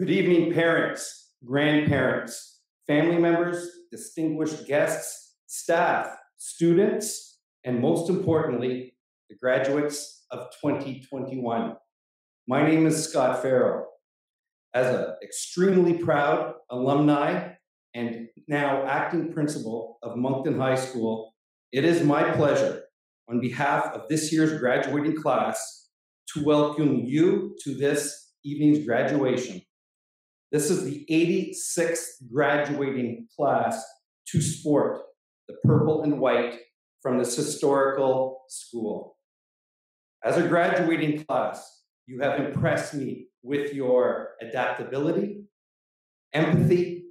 Good evening, parents, grandparents, family members, distinguished guests, staff, students, and most importantly, the graduates of 2021. My name is Scott Farrell. As an extremely proud alumni and now acting principal of Moncton High School, it is my pleasure, on behalf of this year's graduating class, to welcome you to this evening's graduation. This is the 86th graduating class to sport the purple and white from this historical school. As a graduating class, you have impressed me with your adaptability, empathy,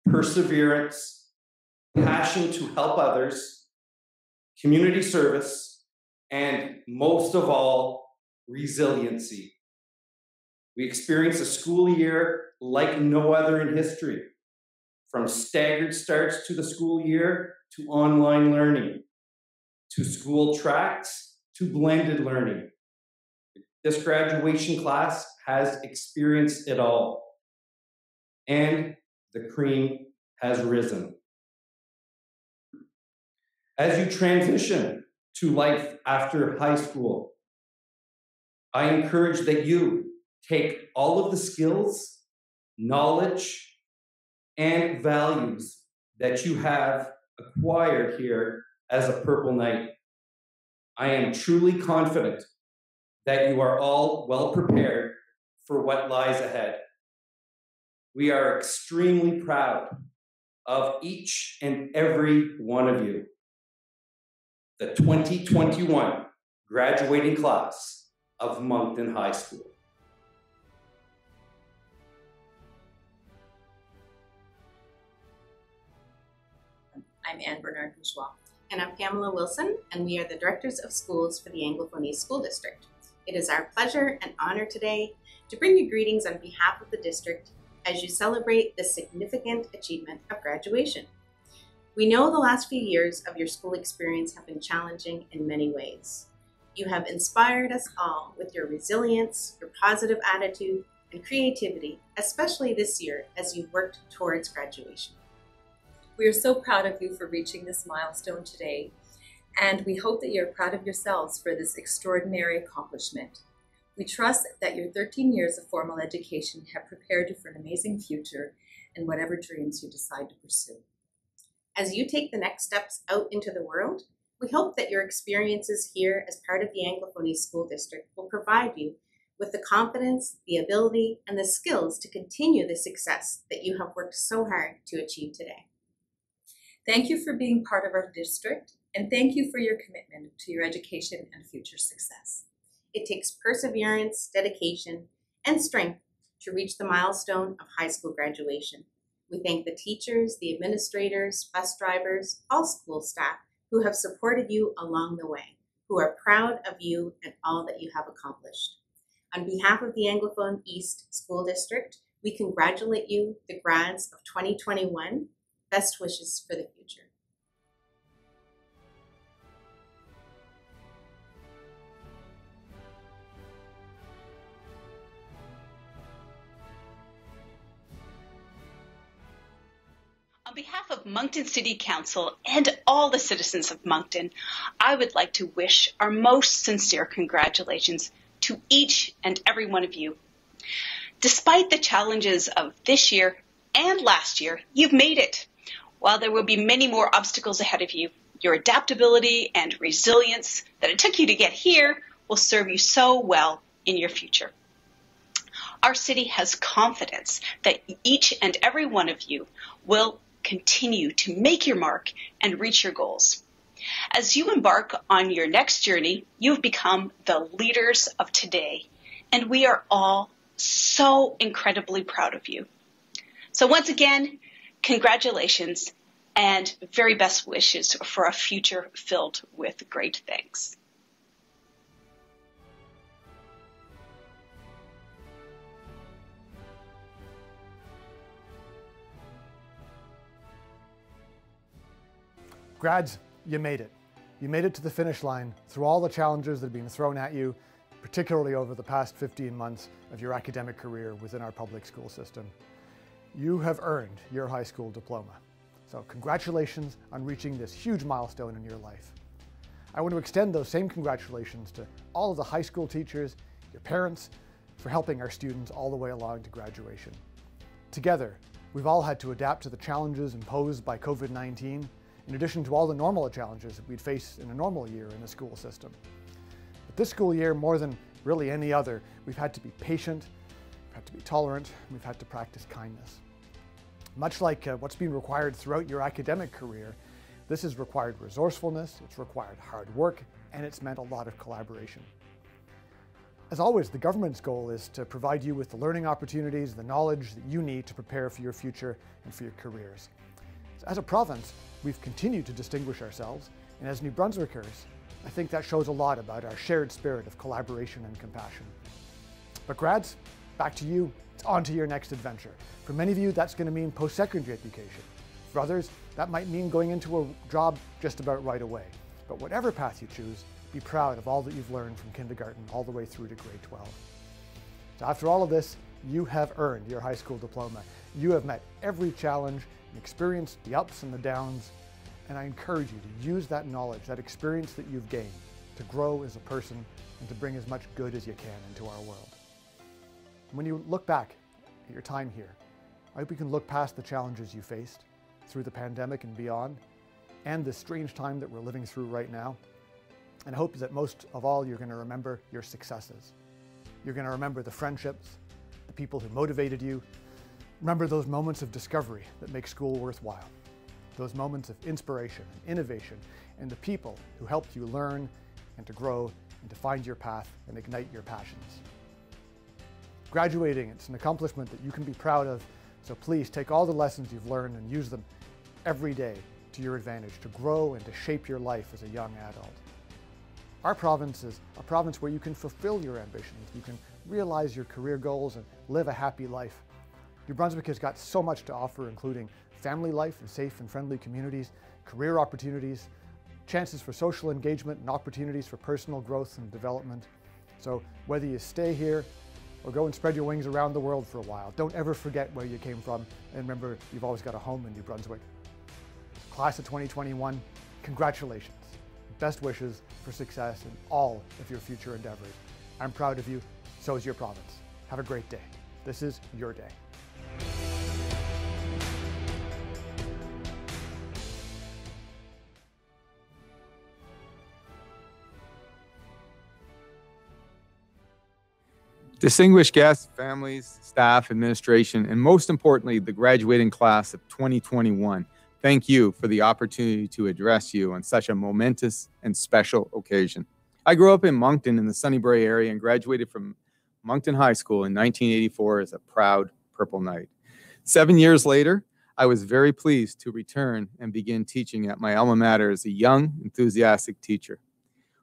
perseverance, passion to help others, community service, and most of all, resiliency. We experienced a school year like no other in history, from staggered starts to the school year to online learning, to school tracks to blended learning. This graduation class has experienced it all, and the cream has risen. As you transition to life after high school, I encourage that you take all of the skills, knowledge, and values that you have acquired here as a Purple Knight. I am truly confident that you are all well prepared for what lies ahead. We are extremely proud of each and every one of you. The 2021 graduating class of Moncton High School. I'm Anne Bernard-Bourgeois. And I'm Pamela Wilson, and we are the Directors of Schools for the Anglophone East School District. It is our pleasure and honor today to bring you greetings on behalf of the district as you celebrate the significant achievement of graduation. We know the last few years of your school experience have been challenging in many ways. You have inspired us all with your resilience, your positive attitude, and creativity, especially this year as you worked towards graduation. We are so proud of you for reaching this milestone today, and we hope that you're proud of yourselves for this extraordinary accomplishment. We trust that your 13 years of formal education have prepared you for an amazing future and whatever dreams you decide to pursue. As you take the next steps out into the world, we hope that your experiences here as part of the Anglophone East School District will provide you with the confidence, the ability, and the skills to continue the success that you have worked so hard to achieve today. Thank you for being part of our district, and thank you for your commitment to your education and future success. It takes perseverance, dedication, and strength to reach the milestone of high school graduation. We thank the teachers, the administrators, bus drivers, all school staff who have supported you along the way, who are proud of you and all that you have accomplished. On behalf of the Anglophone East School District, we congratulate you, the grads of 2021. Best wishes for the future. On behalf of Moncton City Council and all the citizens of Moncton, I would like to wish our most sincere congratulations to each and every one of you. Despite the challenges of this year and last year, you've made it. While there will be many more obstacles ahead of you, your adaptability and resilience that it took you to get here will serve you so well in your future. Our city has confidence that each and every one of you will continue to make your mark and reach your goals. As you embark on your next journey, you've become the leaders of today, and we are all so incredibly proud of you. So once again, congratulations and very best wishes for a future filled with great things. Grads, you made it. You made it to the finish line through all the challenges that are being thrown at you, particularly over the past 15 months of your academic career within our public school system. You have earned your high school diploma. So congratulations on reaching this huge milestone in your life. I want to extend those same congratulations to all of the high school teachers, your parents, for helping our students all the way along to graduation. Together, we've all had to adapt to the challenges imposed by COVID-19, in addition to all the normal challenges that we'd face in a normal year in the school system. But this school year, more than really any other, we've had to be patient, we've had to be tolerant, we've had to practice kindness. Much like what's been required throughout your academic career, this has required resourcefulness, it's required hard work, and it's meant a lot of collaboration. As always, the government's goal is to provide you with the learning opportunities, the knowledge that you need to prepare for your future and for your careers. So as a province, we've continued to distinguish ourselves, and as New Brunswickers, I think that shows a lot about our shared spirit of collaboration and compassion. But grads, back to you. It's on to your next adventure. For many of you, that's going to mean post-secondary education. For others, that might mean going into a job just about right away. But whatever path you choose, be proud of all that you've learned from kindergarten all the way through to grade 12. So after all of this, you have earned your high school diploma. You have met every challenge and experienced the ups and the downs. And I encourage you to use that knowledge, that experience that you've gained to grow as a person and to bring as much good as you can into our world. When you look back at your time here, I hope you can look past the challenges you faced through the pandemic and beyond, and this strange time that we're living through right now. And I hope that most of all, you're going to remember your successes. You're going to remember the friendships, the people who motivated you. Remember those moments of discovery that make school worthwhile. Those moments of inspiration and innovation, and the people who helped you learn and to grow and to find your path and ignite your passions. Graduating, it's an accomplishment that you can be proud of, so please take all the lessons you've learned and use them every day to your advantage to grow and to shape your life as a young adult. Our province is a province where you can fulfill your ambitions, you can realize your career goals and live a happy life. New Brunswick has got so much to offer, including family life and safe and friendly communities, career opportunities, chances for social engagement and opportunities for personal growth and development. So whether you stay here or go and spread your wings around the world for a while, don't ever forget where you came from, and remember, you've always got a home in New Brunswick. Class of 2021, congratulations. Best wishes for success in all of your future endeavors. I'm proud of you, so is your province. Have a great day. This is your day. Distinguished guests, families, staff, administration, and most importantly, the graduating class of 2021, thank you for the opportunity to address you on such a momentous and special occasion. I grew up in Moncton in the Sunnybrae area and graduated from Moncton High School in 1984 as a proud Purple Knight. 7 years later, I was very pleased to return and begin teaching at my alma mater as a young, enthusiastic teacher.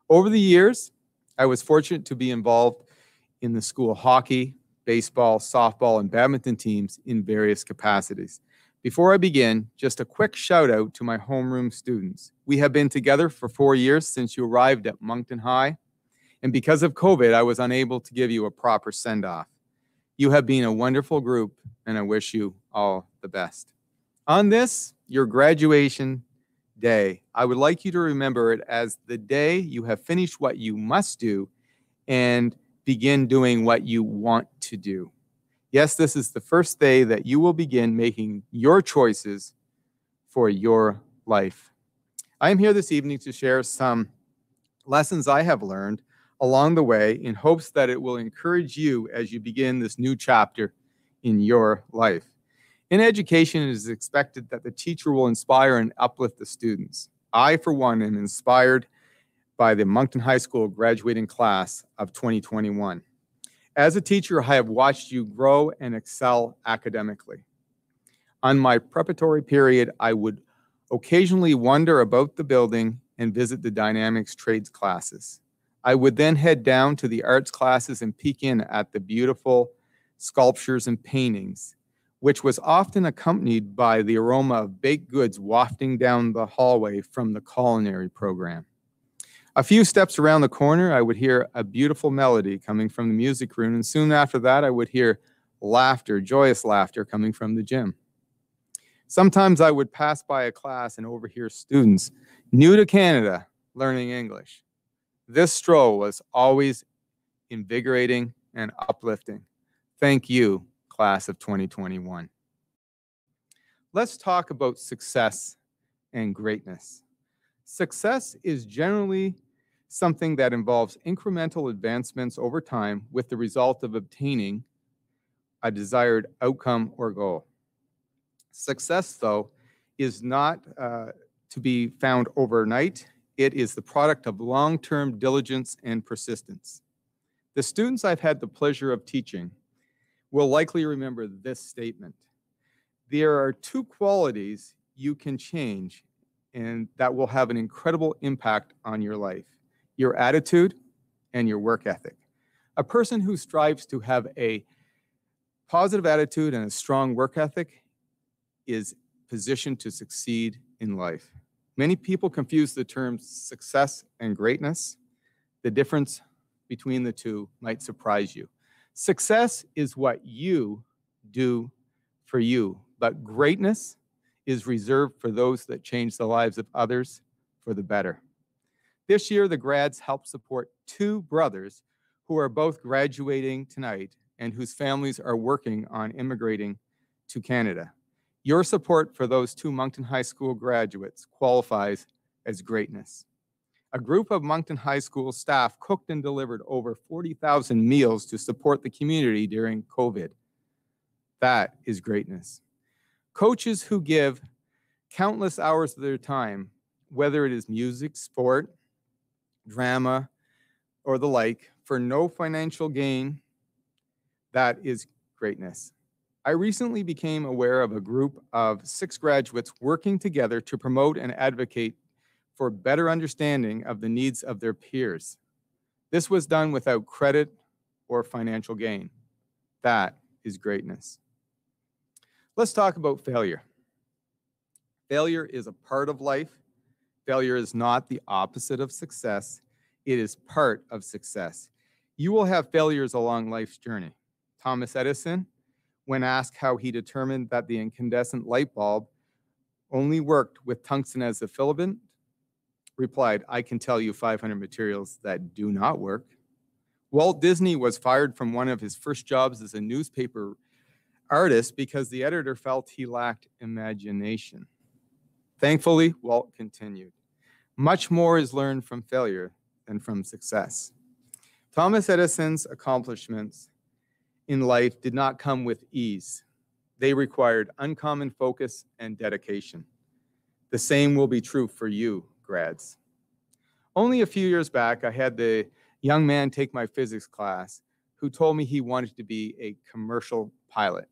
Over the years, I was fortunate to be involved in the school hockey, baseball, softball, and badminton teams in various capacities. Before I begin, just a quick shout out to my homeroom students. We have been together for 4 years since you arrived at Moncton High, and because of COVID, I was unable to give you a proper send-off. You have been a wonderful group, and I wish you all the best. On this, your graduation day, I would like you to remember it as the day you have finished what you must do and begin doing what you want to do. Yes, this is the first day that you will begin making your choices for your life. I am here this evening to share some lessons I have learned along the way in hopes that it will encourage you as you begin this new chapter in your life. In education, it is expected that the teacher will inspire and uplift the students. I, for one, am inspired by the Moncton High School graduating class of 2021. As a teacher, I have watched you grow and excel academically. On my preparatory period, I would occasionally wander about the building and visit the dynamics trades classes. I would then head down to the arts classes and peek in at the beautiful sculptures and paintings, which was often accompanied by the aroma of baked goods wafting down the hallway from the culinary program. A few steps around the corner, I would hear a beautiful melody coming from the music room, and soon after that, I would hear laughter, joyous laughter coming from the gym. Sometimes I would pass by a class and overhear students new to Canada learning English. This stroll was always invigorating and uplifting. Thank you, class of 2021. Let's talk about success and greatness. Success is generally something that involves incremental advancements over time with the result of obtaining a desired outcome or goal. Success, though, is not to be found overnight. It is the product of long-term diligence and persistence. The students I've had the pleasure of teaching will likely remember this statement. There are two qualities you can change and that will have an incredible impact on your life: your attitude and your work ethic. A person who strives to have a positive attitude and a strong work ethic is positioned to succeed in life. Many people confuse the terms success and greatness. The difference between the two might surprise you. Success is what you do for you, but greatness is reserved for those that change the lives of others for the better. This year, the grads helped support two brothers who are both graduating tonight and whose families are working on immigrating to Canada. Your support for those two Moncton High School graduates qualifies as greatness. A group of Moncton High School staff cooked and delivered over 40,000 meals to support the community during COVID. That is greatness. Coaches who give countless hours of their time, whether it is music, sport, drama, or the like, for no financial gain, that is greatness. I recently became aware of a group of 6 graduates working together to promote and advocate for better understanding of the needs of their peers. This was done without credit or financial gain. That is greatness. Let's talk about failure. Failure is a part of life. Failure is not the opposite of success. It is part of success. You will have failures along life's journey. Thomas Edison, when asked how he determined that the incandescent light bulb only worked with tungsten as the filament, replied, "I can tell you 500 materials that do not work." Walt Disney was fired from one of his first jobs as a newspaper artist because the editor felt he lacked imagination. Thankfully, Walt continued, "Much more is learned from failure than from success." Thomas Edison's accomplishments in life did not come with ease. They required uncommon focus and dedication. The same will be true for you, grads. Only a few years back, I had the young man take my physics class who told me he wanted to be a commercial pilot.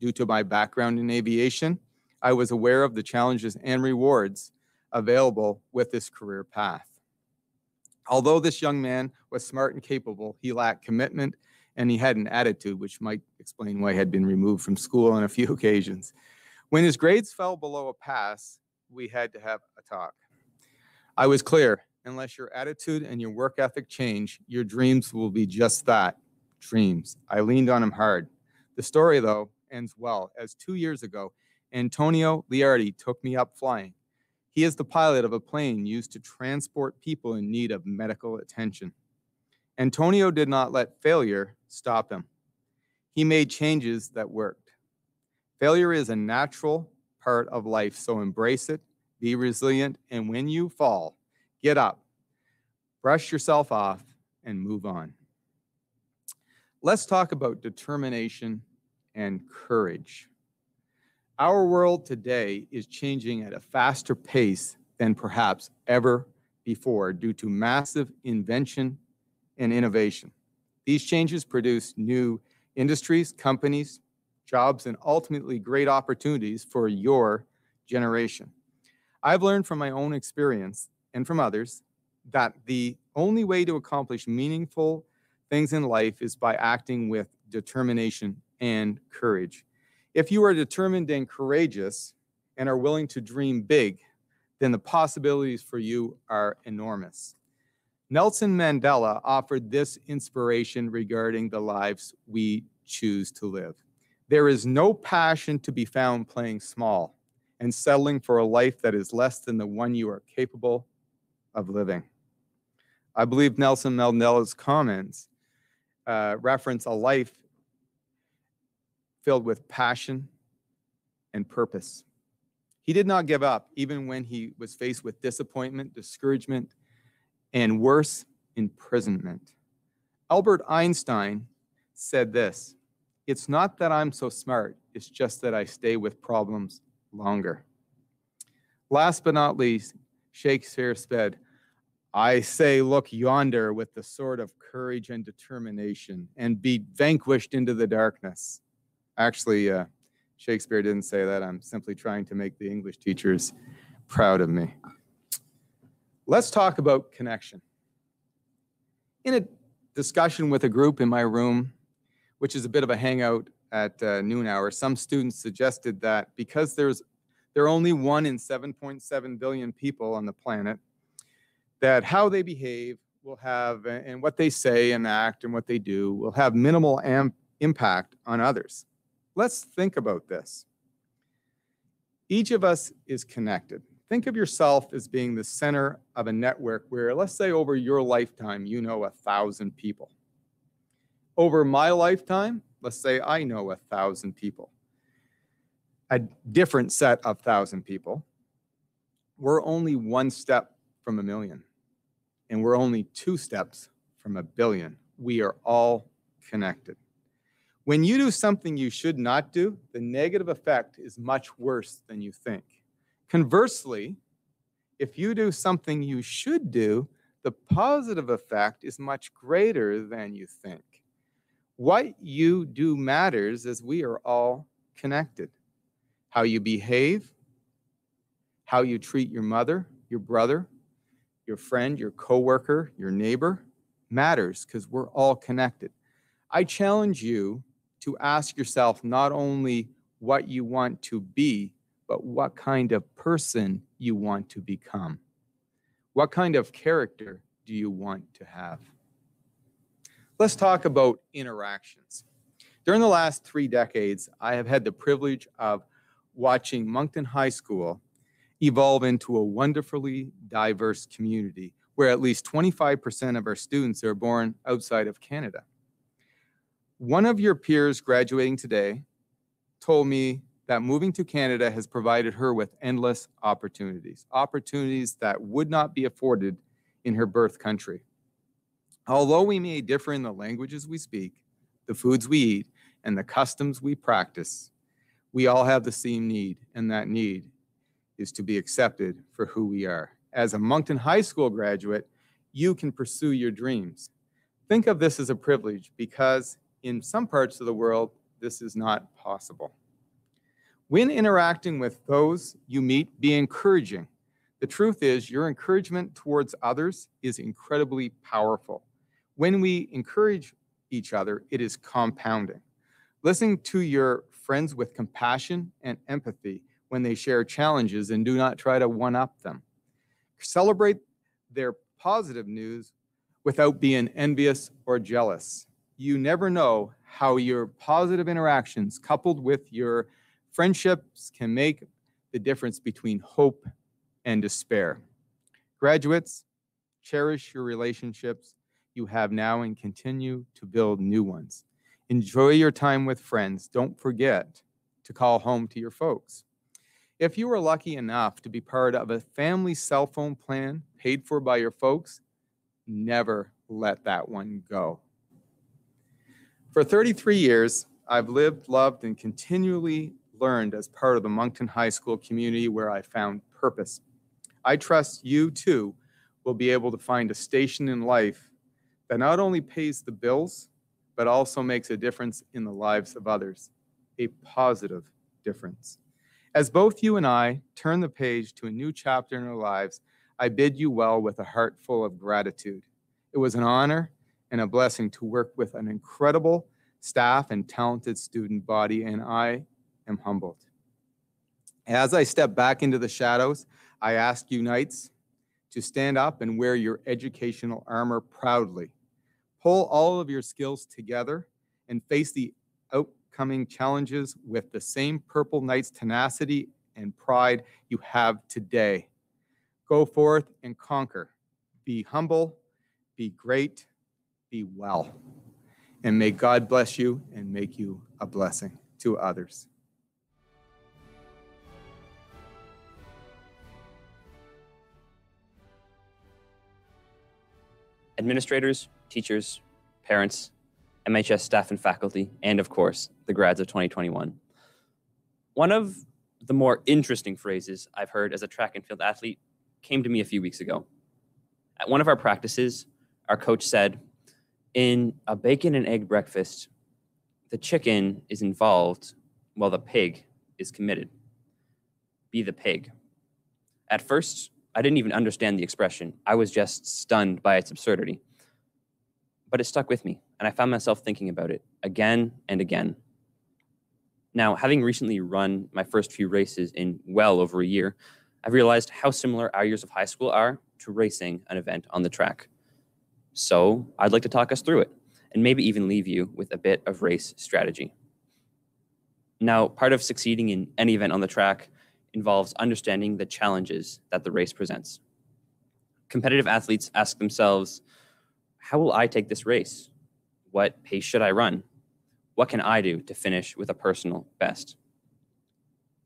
Due to my background in aviation, I was aware of the challenges and rewards available with this career path. Although this young man was smart and capable, he lacked commitment and he had an attitude, which might explain why he had been removed from school on a few occasions. When his grades fell below a pass, we had to have a talk. I was clear, unless your attitude and your work ethic change, your dreams will be just that, dreams. I leaned on him hard. The story, though, ends well, as 2 years ago, Antonio Liardi took me up flying. He is the pilot of a plane used to transport people in need of medical attention. Antonio did not let failure stop him. He made changes that worked. Failure is a natural part of life, so embrace it, be resilient, and when you fall, get up, brush yourself off, and move on. Let's talk about determination and courage. Our world today is changing at a faster pace than perhaps ever before due to massive invention and innovation. These changes produce new industries, companies, jobs, and ultimately great opportunities for your generation. I've learned from my own experience and from others that the only way to accomplish meaningful things in life is by acting with determination and courage. If you are determined and courageous and are willing to dream big, then the possibilities for you are enormous. Nelson Mandela offered this inspiration regarding the lives we choose to live. There is no passion to be found playing small and settling for a life that is less than the one you are capable of living. I believe Nelson Mandela's comments reference a life filled with passion and purpose. He did not give up even when he was faced with disappointment, discouragement, and worse, imprisonment. Albert Einstein said this, "It's not that I'm so smart, it's just that I stay with problems longer." Last but not least, Shakespeare said, "I say, look yonder with the sword of courage and determination, and be vanquished into the darkness." Actually, Shakespeare didn't say that. I'm simply trying to make the English teachers proud of me. Let's talk about connection. In a discussion with a group in my room, which is a bit of a hangout at noon hour, some students suggested that because there are only 1 in 7.7 billion people on the planet, that how they behave will have, and what they say and act and what they do will have minimal impact on others. Let's think about this. Each of us is connected. Think of yourself as being the center of a network where, let's say over your lifetime, you know 1,000 people. Over my lifetime, let's say I know 1,000 people. A different set of 1,000 people. We're only 1 step from 1,000,000. And we're only 2 steps from 1,000,000,000. We are all connected. When you do something you should not do, the negative effect is much worse than you think. Conversely, if you do something you should do, the positive effect is much greater than you think. What you do matters, as we are all connected. How you behave, how you treat your mother, your brother, your friend, your coworker, your neighbor, matters because we're all connected. I challenge you to ask yourself not only what you want to be, but what kind of person you want to become. What kind of character do you want to have? Let's talk about interactions. During the last 3 decades, I have had the privilege of watching Moncton High School evolve into a wonderfully diverse community where at least 25% of our students are born outside of Canada. One of your peers graduating today told me that moving to Canada has provided her with endless opportunities that would not be afforded in her birth country. Although we may differ in the languages we speak, the foods we eat, and the customs we practice, we all have the same need, and that need is to be accepted for who we are. As a Moncton High School graduate, you can pursue your dreams. Think of this as a privilege because in some parts of the world, this is not possible. When interacting with those you meet, be encouraging. The truth is, your encouragement towards others is incredibly powerful. When we encourage each other, it is compounding. Listen to your friends with compassion and empathy when they share challenges and do not try to one-up them. Celebrate their positive news without being envious or jealous. You never know how your positive interactions coupled with your friendships can make the difference between hope and despair. Graduates, cherish your relationships you have now and continue to build new ones. Enjoy your time with friends. Don't forget to call home to your folks. If you are lucky enough to be part of a family cell phone plan paid for by your folks, never let that one go. For 33 years, I've lived, loved, and continually learned as part of the Moncton High School community where I found purpose. I trust you, too, will be able to find a station in life that not only pays the bills, but also makes a difference in the lives of others, a positive difference. As both you and I turn the page to a new chapter in our lives, I bid you well with a heart full of gratitude. It was an honor and a blessing to work with an incredible staff and talented student body, and I am humbled. As I step back into the shadows, I ask you, Knights, to stand up and wear your educational armor proudly. Pull all of your skills together and face the upcoming challenges with the same Purple Knights tenacity and pride you have today. Go forth and conquer. Be humble, be great, be well. And may God bless you and make you a blessing to others. Administrators, teachers, parents, MHS staff and faculty, and of course, the grads of 2021. One of the more interesting phrases I've heard as a track and field athlete came to me a few weeks ago. At one of our practices, our coach said, in a bacon and egg breakfast, the chicken is involved while the pig is committed. Be the pig. At first, I didn't even understand the expression. I was just stunned by its absurdity. But it stuck with me, and I found myself thinking about it again and again. Now, having recently run my first few races in well over a year, I've realized how similar our years of high school are to racing an event on the track. So I'd like to talk us through it, and maybe even leave you with a bit of race strategy. Now, part of succeeding in any event on the track involves understanding the challenges that the race presents. Competitive athletes ask themselves, how will I take this race? What pace should I run? What can I do to finish with a personal best?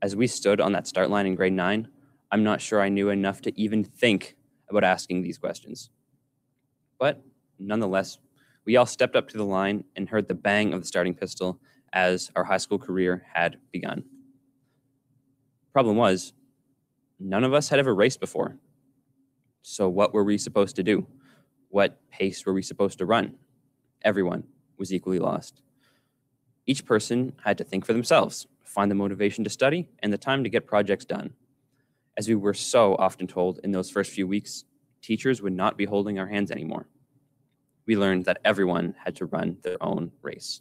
As we stood on that start line in grade 9, I'm not sure I knew enough to even think about asking these questions. But nonetheless, we all stepped up to the line and heard the bang of the starting pistol as our high school career had begun. Problem was, none of us had ever raced before. So what were we supposed to do? What pace were we supposed to run? Everyone was equally lost. Each person had to think for themselves, find the motivation to study and the time to get projects done. As we were so often told in those first few weeks, teachers would not be holding our hands anymore. We learned that everyone had to run their own race.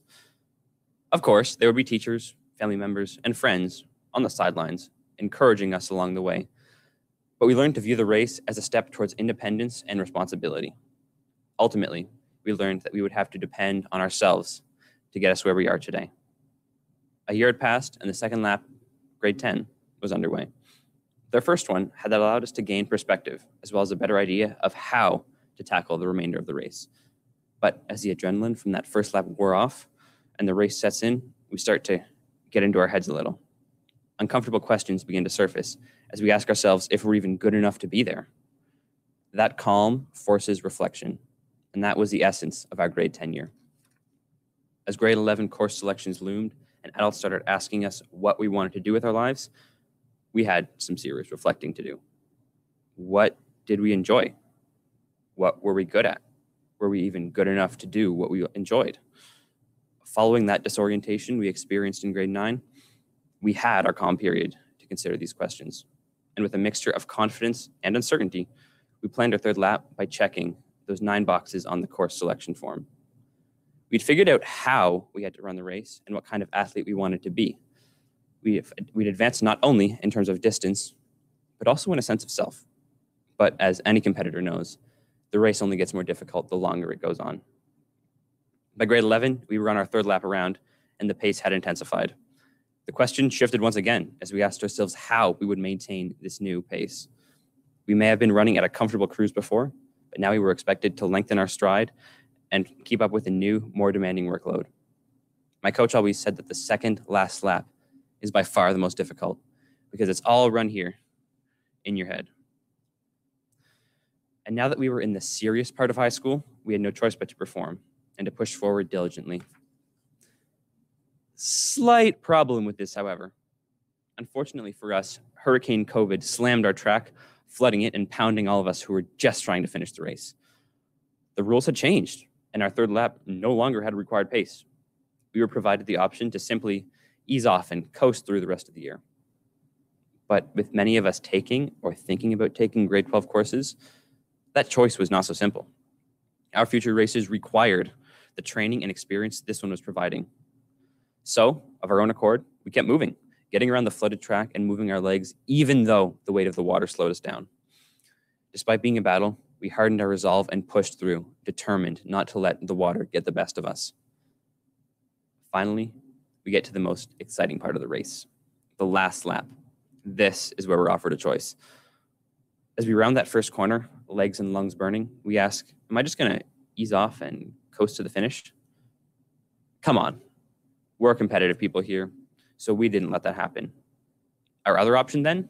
Of course, there would be teachers, family members, and friends on the sidelines encouraging us along the way. But we learned to view the race as a step towards independence and responsibility. Ultimately, we learned that we would have to depend on ourselves to get us where we are today. A year had passed, and the second lap, grade 10, was underway. Their first one had allowed us to gain perspective, as well as a better idea of how to tackle the remainder of the race. But as the adrenaline from that first lap wore off and the race sets in, we start to get into our heads a little. Uncomfortable questions begin to surface as we ask ourselves if we're even good enough to be there. That calm forces reflection, and that was the essence of our grade 10 year. As grade 11 course selections loomed and adults started asking us what we wanted to do with our lives, we had some serious reflecting to do. What did we enjoy? What were we good at? Were we even good enough to do what we enjoyed? Following that disorientation we experienced in grade 9, we had our calm period to consider these questions. And with a mixture of confidence and uncertainty, we planned our third lap by checking those 9 boxes on the course selection form. We'd figured out how we had to run the race and what kind of athlete we wanted to be. We'd advanced not only in terms of distance, but also in a sense of self. But as any competitor knows, the race only gets more difficult the longer it goes on. By grade 11, we were on our third lap around, and the pace had intensified. The question shifted once again as we asked ourselves how we would maintain this new pace. We may have been running at a comfortable cruise before, but now we were expected to lengthen our stride and keep up with a new, more demanding workload. My coach always said that the second last lap is by far the most difficult because it's all run here in your head. And now that we were in the serious part of high school, we had no choice but to perform and to push forward diligently. Slight problem with this, however. Unfortunately for us, Hurricane COVID slammed our track, flooding it and pounding all of us who were just trying to finish the race. The rules had changed, and our third lap no longer had a required pace. We were provided the option to simply ease off and coast through the rest of the year. But with many of us taking or thinking about taking grade 12 courses, that choice was not so simple. Our future races required the training and experience this one was providing. So, of our own accord, we kept moving, getting around the flooded track and moving our legs, even though the weight of the water slowed us down. Despite being a battle, we hardened our resolve and pushed through, determined not to let the water get the best of us. Finally, we get to the most exciting part of the race, the last lap. This is where we're offered a choice. As we round that first corner, legs and lungs burning, we ask, am I just gonna ease off and coast to the finish? Come on, we're competitive people here, so we didn't let that happen. Our other option then?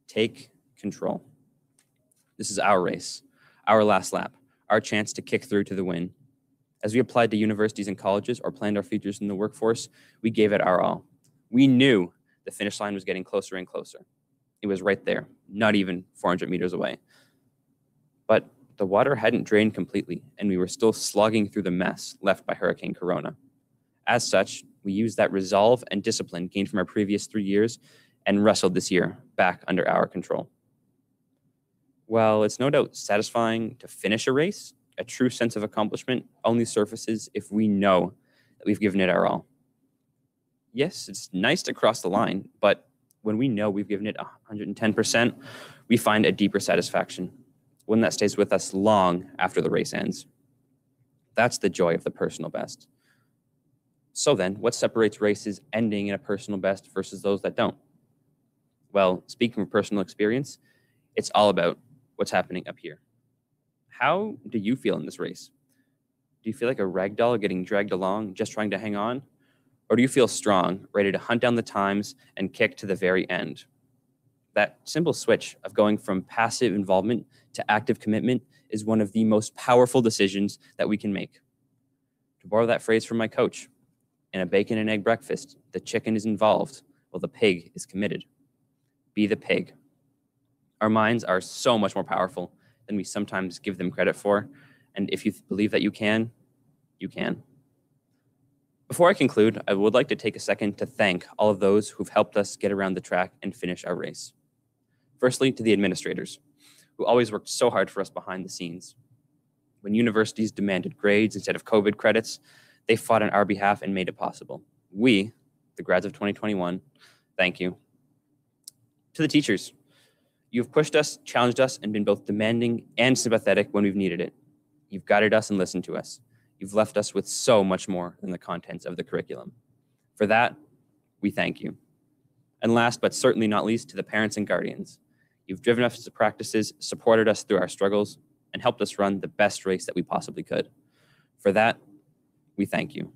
Take control. This is our race, our last lap, our chance to kick through to the win. As we applied to universities and colleges or planned our futures in the workforce, we gave it our all. We knew the finish line was getting closer and closer. It was right there, not even 400 meters away. But the water hadn't drained completely, and we were still slogging through the mess left by Hurricane Corona. As such, we used that resolve and discipline gained from our previous 3 years and wrestled this year back under our control. While it's no doubt satisfying to finish a race, a true sense of accomplishment only surfaces if we know that we've given it our all. Yes, it's nice to cross the line, but when we know we've given it 110%, we find a deeper satisfaction, one that stays with us long after the race ends. That's the joy of the personal best. So then, what separates races ending in a personal best versus those that don't? Well, speaking from personal experience, it's all about what's happening up here. How do you feel in this race? Do you feel like a rag doll getting dragged along, just trying to hang on? Or do you feel strong, ready to hunt down the times and kick to the very end? That simple switch of going from passive involvement to active commitment is one of the most powerful decisions that we can make. To borrow that phrase from my coach, in a bacon and egg breakfast, the chicken is involved while the pig is committed. Be the pig. Our minds are so much more powerful than we sometimes give them credit for. And if you believe that you can, you can. Before I conclude, I would like to take a second to thank all of those who've helped us get around the track and finish our race. Firstly, to the administrators, who always worked so hard for us behind the scenes. When universities demanded grades instead of COVID credits, they fought on our behalf and made it possible. We, the grads of 2021, thank you. To the teachers, you've pushed us, challenged us, and been both demanding and sympathetic when we've needed it. You've guided us and listened to us. You've left us with so much more than the contents of the curriculum. For that, we thank you. And last but certainly not least, to the parents and guardians. You've driven us to practices, supported us through our struggles, and helped us run the best race that we possibly could. For that, we thank you.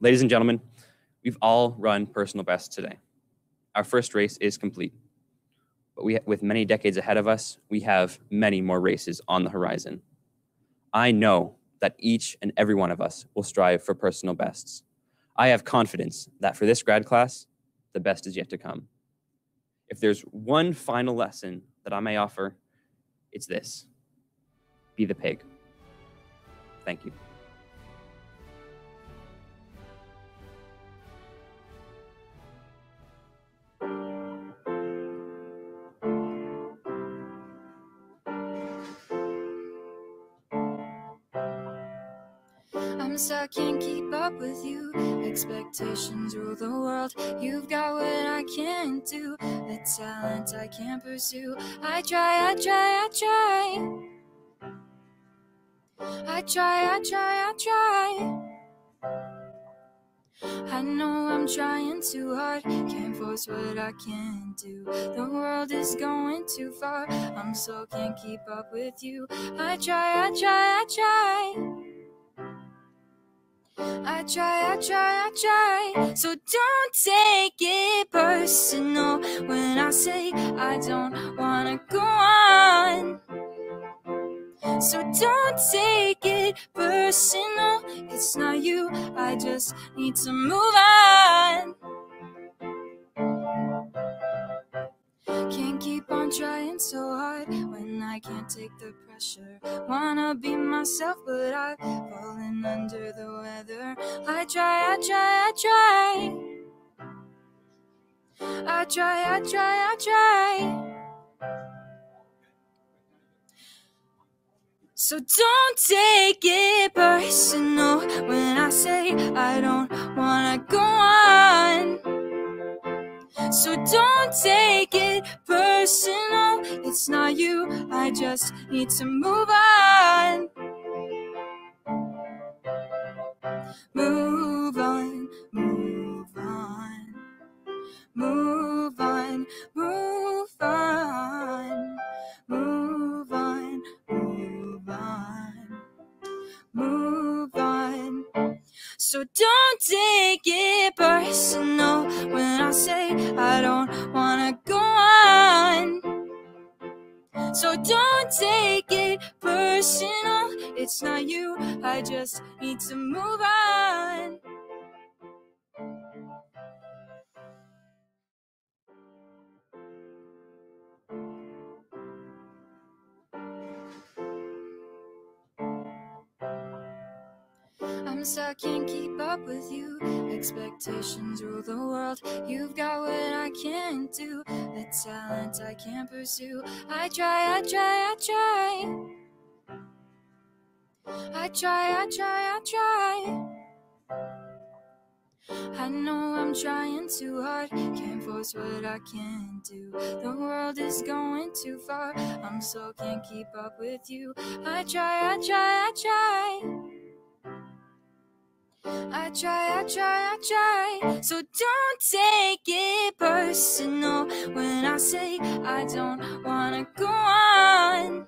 Ladies and gentlemen, we've all run personal bests today. Our first race is complete. But with many decades ahead of us, we have many more races on the horizon. I know that each and every one of us will strive for personal bests. I have confidence that for this grad class, the best is yet to come. If there's one final lesson that I may offer, it's this: be the pig. Thank you. I can't keep up with you. Expectations rule the world. You've got what I can't do, the talent I can't pursue. I try. I know I'm trying too hard, can't force what I can't do. The world is going too far, I'm so can't keep up with you. I try. So don't take it personal when I say I don't wanna go on. So don't take it personal, it's not you, I just need to move on. Can't keep on trying so hard when I can't take the pressure. Wanna be myself, but I've fallen under the weather. I try. So don't take it personal when I say I don't wanna go on. So don't take it personal, it's it's not you, I just need to move on. Move on, move on, move on, move on, move on, move on, move on. So don't take it personal when I say I don't wanna go on. So don't take it personal, it's not you, I just need to move on. I'm stuck, can't keep up with you. Expectations rule the world. You've got what I can't do, the talent I can't pursue. I try, I try, I try. I try, I try, I try. I know I'm trying too hard, can't force what I can't do. The world is going too far, I'm so can't keep up with you. I try, I try, I try. I try, I try, I try. So don't take it personal when I say I don't wanna go on.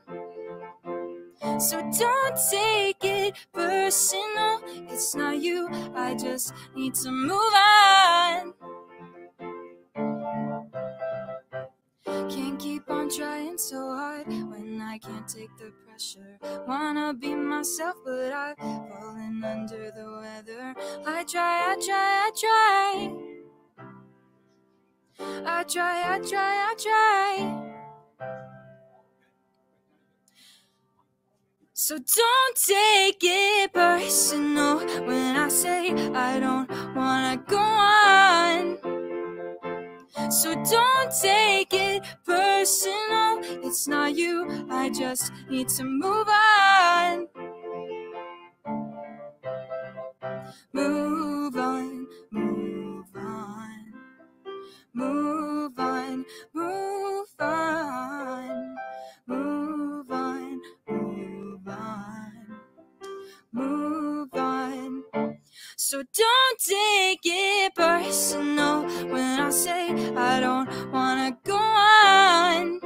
So don't take it personal, it's not you, I just need to move on. Can't keep on trying so hard when I can't take the pressure. Wanna be myself, but I've fallen under the weather. I try, I try, I try. I try, I try, I try. So don't take it personal when I say I don't wanna go on. So don't take it personal, it's not you, I just need to move on. Move on, move on, move on, move on, move on, move on, move on. So don't take it personal when I say I don't wanna go on.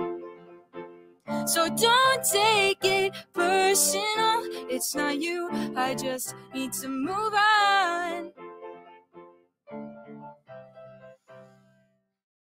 So don't take it personal, it's not you, I just need to move on.